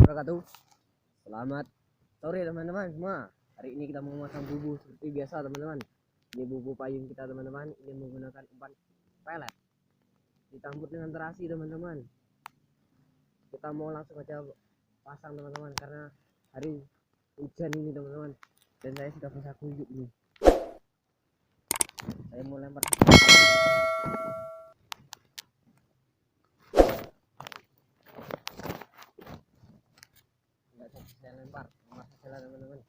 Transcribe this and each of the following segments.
wabarakatuh. Selamat sore teman-teman semua. Hari ini kita mau memasang bubu seperti biasa teman-teman. Ini bubu payung kita teman-teman. Ini menggunakan umpan pelet dicampur dengan terasi teman-teman. Kita mau langsung aja pasang teman-teman karena hari hujan ini teman-teman. Dan saya sudah pasang kuyuk nih. Saya mau lempar. Saya lempar saja teman-teman.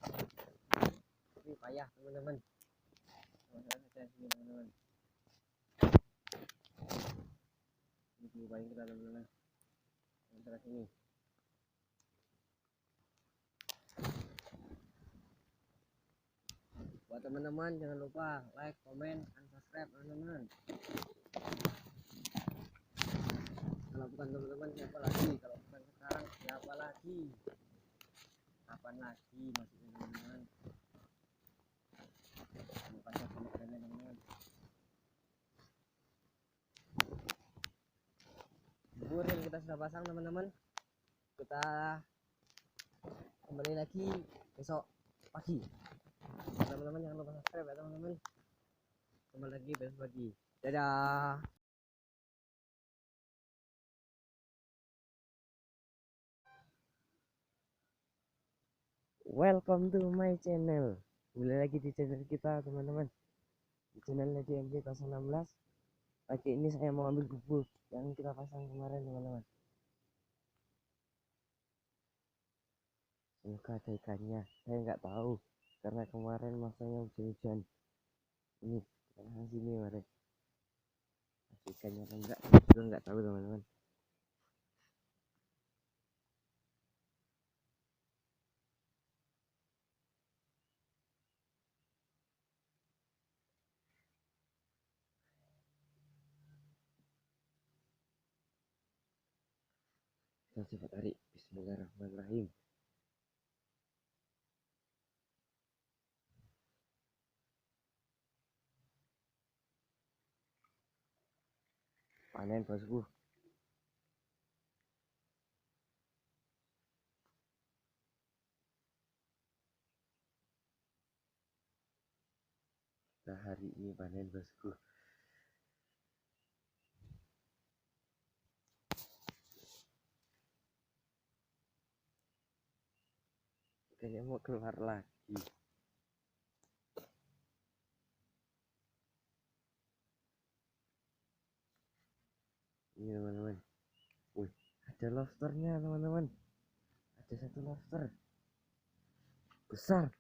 Ini payah teman-teman. Sini teman-teman. Ini payung kita teman-teman. Sebelah sini. Buat teman-teman jangan lupa like, comment, dan subscribe teman-teman. Kalau bukan teman-teman siapa lagi? Kalau bukan sekarang siapa lagi? Kapan lagi maksudnya teman-teman? Bukan sama kalian teman-teman. Bubur yang kita sudah pasang teman-teman. Kita kembali lagi besok pagi. Teman-teman jangan lupa subscribe ya teman-teman. Kembali lagi besok pagi. Dadah. Welcome to my channel. Kembali lagi di channel kita teman-teman. Di channel DMG 016. Pagi ini saya mau ambil bubur yang kita pasang kemarin teman-teman. Semoga ada ikannya. Saya nggak tahu karena kemarin masanya hujan-hujan. Ini karena sini kemarin. Ada ikannya atau enggak? Juga nggak tahu teman-teman. Kita coba tarik. Bismillahirrahmanirrahim. Panen bosku. Nah, hari ini panen bosku. Kayaknya mau keluar lagi. Ini teman-teman. Wih, ada lobsternya teman-teman. Ada satu lobster besar.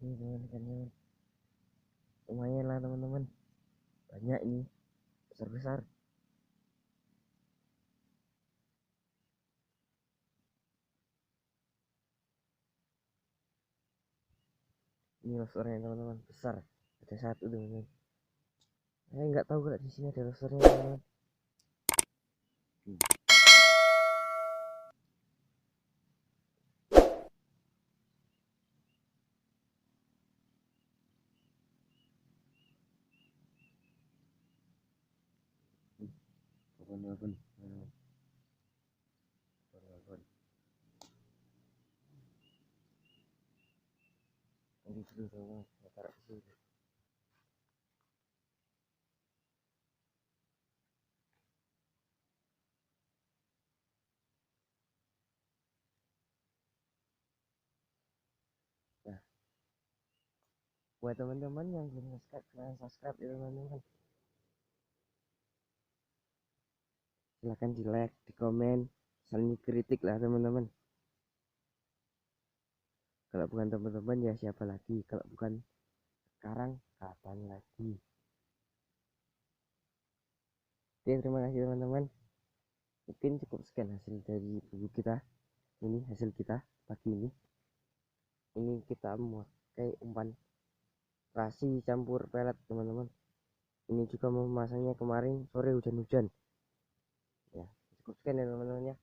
Ini teman-teman, lumayan lah teman-teman, banyak ini, besar-besar. Ini lobsternya teman-teman, besar. Ada satu teman-teman. Saya nggak tahu kalau di sini ada lobsternya teman-teman. Babon. Ini dulu teman-teman, saya taruh di sini. Nah, buat teman-teman yang belum subscribe ya teman-teman, silahkan di like, di komen, saling kritik lah teman-teman. Kalau bukan teman-teman ya siapa lagi? Kalau bukan sekarang kapan lagi? Oke, terima kasih teman-teman. Mungkin cukup sekian hasil dari buku kita. Ini hasil kita pagi ini. Ini kita memakai umpan terasi campur pelet teman-teman. Ini juga memasangnya kemarin sore hujan-hujan. Ya, cukup sekian ya teman-teman ya.